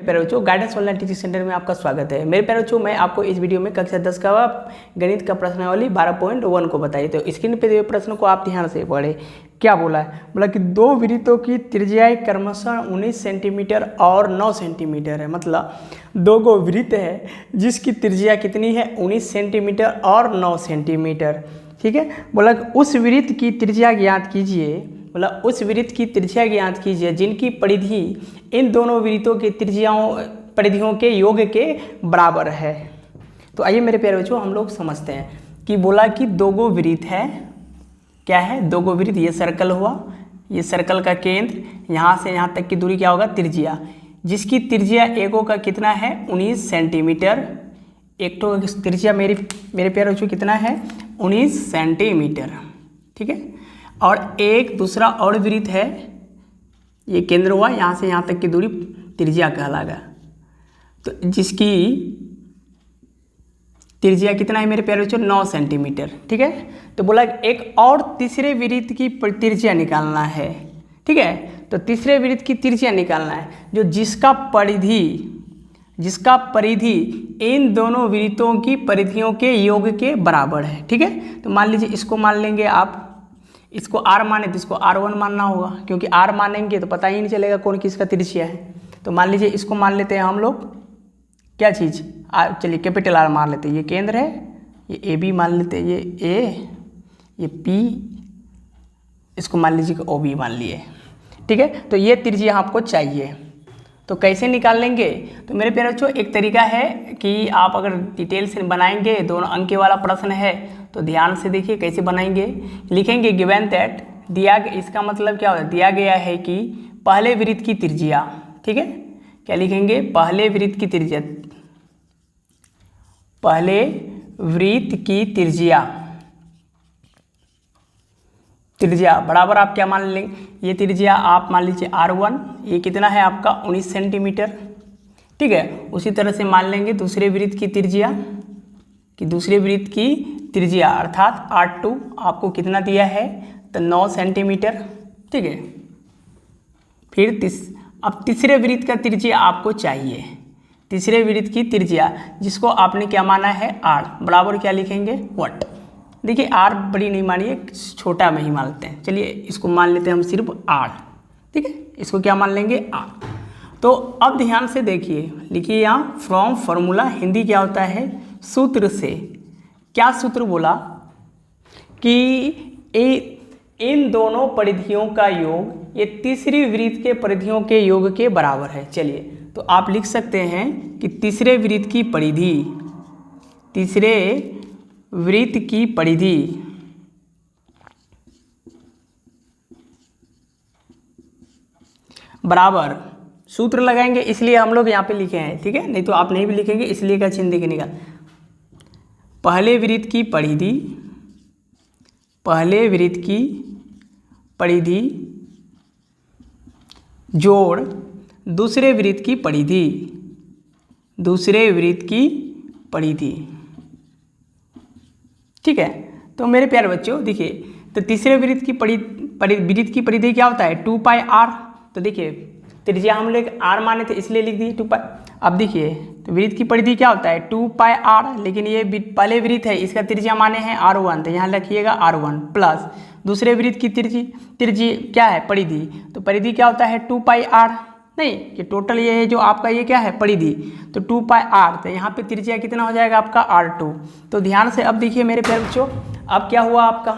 प्यारे बच्चों, guidance online teaching centre में आपका स्वागत है। मेरे प्यारे बच्चों, मैं आपको इस वीडियो में कक्षा 10 का गणित का प्रश्नावली 12.1 को बताइए। तो स्क्रीन पे दिए प्रश्न को आप ध्यान से पढ़ें। क्या बोला है? बोला कि दो वृत्तों की त्रिज्याएं क्रमशः 19 सेंटीमीटर और 9 सेंटीमीटर है। मतलब दो गो वृत्त है जिसकी त्रिज्या कितनी है? 19 सेंटीमीटर और 9 सेंटीमीटर। ठीक है। बोला कि उस वृत्त की त्रिज्या ज्ञात कीजिए। बोला उस वृत्त की त्रिज्या ज्ञात कीजिए जिनकी परिधि इन दोनों वृत्तों की परिधियों के योग के बराबर है। तो आइए मेरे प्यारे बच्चों, हम लोग समझते हैं कि बोला कि दो गो वृत्त है। क्या है? दो गो वृत्त। ये सर्कल हुआ, ये सर्कल का केंद्र, यहाँ से यहाँ तक की दूरी क्या होगा? त्रिज्या। जिसकी त्रिज्या एगो का कितना है? 19 सेंटीमीटर। एक तो त्रिज्या मेरे प्यारे बच्चों कितना है? 19 सेंटीमीटर। ठीक है। और एक दूसरा और वृत्त है, ये केंद्र हुआ, यहाँ से यहाँ तक की दूरी त्रिज्या कहलाएगा। तो जिसकी त्रिज्या कितना है मेरे प्यारे बच्चों? 9 सेंटीमीटर। ठीक है। तो बोला एक और तीसरे वृत्त की त्रिज्या निकालना है। ठीक है। तो तीसरे वृत्त की त्रिज्या निकालना है जो जिसका परिधि इन दोनों वृत्तों की परिधियों के योग के बराबर है। ठीक है। तो मान लीजिए इसको मान लेंगे आप, इसको r माने तो इसको r1 मानना होगा, क्योंकि r मानेंगे तो पता ही नहीं चलेगा कौन किसका त्रिज्या है। तो मान लीजिए इसको मान लेते हैं हम लोग, क्या चीज़? चलिए कैपिटल R मान लेते हैं। ये केंद्र है, ये AB मान लेते हैं, ये A, ये P, इसको मान लीजिए कि OB मान लिए। ठीक है। तो ये त्रिज्या आपको चाहिए। तो कैसे निकाल लेंगे? तो मेरे प्यारे बच्चों, एक तरीका है कि आप अगर डिटेल से बनाएंगे, दोनों अंक वाला प्रश्न है, तो ध्यान से देखिए कैसे बनाएंगे। लिखेंगे गिवन दैट, इसका मतलब क्या होता है? दिया गया है कि पहले वृत्त की त्रिज्या। ठीक है। क्या लिखेंगे? पहले वृत्त की त्रिज्या, पहले वृत्त की त्रिज्या बराबर आप क्या मान लेंगे? ये त्रिज्या आप मान लीजिए R1, ये कितना है आपका? 19 सेंटीमीटर। ठीक है। उसी तरह से मान लेंगे दूसरे वृत्त की त्रिज्या, कि दूसरे वृत्त की त्रिज्या अर्थात R2 आपको कितना दिया है? तो 9 सेंटीमीटर। ठीक है। फिर अब तीसरे वृत्त का त्रिज्या आपको चाहिए। तीसरे वृत्त की त्रिज्या जिसको आपने क्या माना है? R बराबर क्या लिखेंगे? व्हाट। देखिए R बड़ी नहीं मानिए, छोटा में ही मान लेते हैं। चलिए इसको मान लेते हैं हम सिर्फ R। ठीक है। इसको क्या मान लेंगे? R। तो अब ध्यान से देखिए, लिखिए यहाँ फ्रॉम फॉर्मूला, हिंदी क्या होता है? सूत्र से। क्या सूत्र बोला? कि इन दोनों परिधियों का योग ये तीसरी वृत्त के परिधियों के योग के बराबर है। चलिए तो आप लिख सकते हैं कि तीसरे वृत्त की परिधि बराबर, सूत्र लगाएंगे इसलिए हम लोग यहाँ पे लिखे हैं। ठीक है। नहीं तो आप नहीं भी लिखेंगे, इसलिए का चिन्ह देके निकाल। पहले वृत्त की परिधि जोड़ दूसरे वृत्त की परिधि। ठीक है। तो मेरे प्यारे बच्चों देखिए, तो तीसरे वृत्त की परिधि क्या होता है? 2πr। तो देखिए त्रिज्या हम लोग r माने थे इसलिए लिख दिए 2π। अब देखिए तो वृत्त की परिधि क्या होता है? 2πr, लेकिन ये पहले वृत्त है, इसका त्रिज्या माने हैं R1, तो यहाँ लिखिएगा R1 प्लस दूसरे वृत्त की त्रिज्या क्या है? परिधि। तो परिधि क्या होता है? 2πr। नहीं, ये टोटल ये है जो आपका ये क्या है? परिधि। तो 2πr, तो यहाँ पे त्रिज्या कितना हो जाएगा आपका? R2। तो ध्यान से अब देखिए मेरे प्यारे बच्चों, अब क्या हुआ आपका?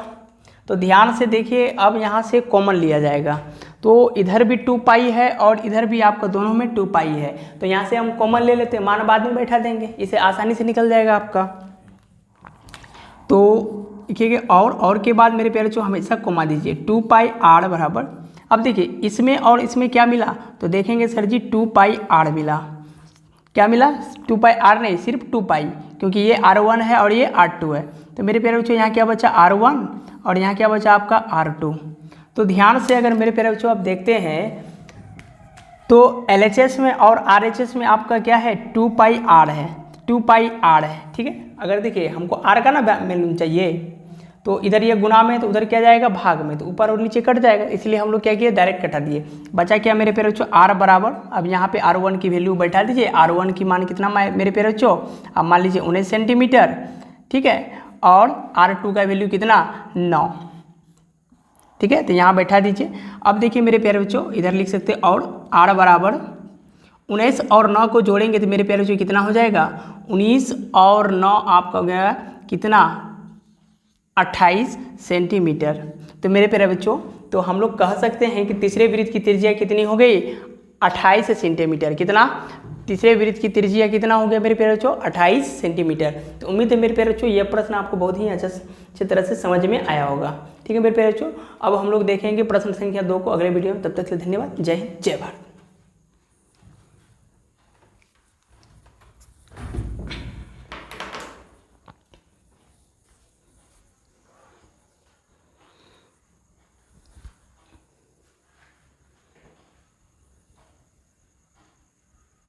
तो ध्यान से देखिए, अब यहाँ से कॉमन लिया जाएगा। तो इधर भी 2π है और इधर भी आपका दोनों में 2π है। तो यहाँ से हम कॉमन ले लेते हैं, मान बाद में बैठा देंगे, इसे आसानी से निकल जाएगा आपका। तो देखिएगा और के बाद मेरे प्यारे बच्चों हमेशा कॉमा दीजिए। 2πr बराबर, अब देखिए इसमें और इसमें क्या मिला? तो देखेंगे सर जी 2πr मिला। क्या मिला? 2πr नहीं, सिर्फ 2π, क्योंकि ये R1 है और ये R2 है। तो मेरे प्यारे बच्चों यहाँ क्या बचा? R1 और यहाँ क्या बचा आपका? R2। तो ध्यान से अगर मेरे प्यारे बच्चों आप देखते हैं तो LHS में और RHS में आपका क्या है? 2πr है। ठीक है। अगर देखिए हमको R का ना वैल्यू चाहिए, तो इधर ये गुना में, तो उधर क्या जाएगा भाग में, तो ऊपर और नीचे कट जाएगा, इसलिए हम लोग क्या किए डायरेक्ट कटा दिए। बचा क्या मेरे प्यारे बच्चों, r बराबर, अब यहाँ पे r1 की वैल्यू बैठा दीजिए। r1 की मान कितना मेरे प्यारे बच्चों, अब मान लीजिए 19 सेंटीमीटर, ठीक है, और r2 का वैल्यू कितना 9, ठीक है, तो यहाँ बैठा दीजिए। अब देखिए मेरे प्यारे बच्चों इधर लिख सकते हैं, और r बराबर 19 और 9 को जोड़ेंगे तो मेरे प्यारे बच्चों कितना हो जाएगा, 19 और 9 आपका हो गया कितना 28 सेंटीमीटर। तो मेरे प्यारे बच्चों तो हम लोग कह सकते हैं कि तीसरे वृत्त की त्रिज्या कितनी हो गई 28 सेंटीमीटर। कितना, तीसरे वृत्त की त्रिज्या कितना हो गया मेरे प्यारे बच्चों 28 सेंटीमीटर। तो उम्मीद है मेरे प्यारे बच्चों यह प्रश्न आपको बहुत ही अच्छी तरह से समझ में आया होगा। ठीक है मेरे प्यारे बच्चों, अब हम लोग देखेंगे प्रश्न संख्या 2 को अगले वीडियो में। तब तक के लिए धन्यवाद। जय हिंद, जय भारत।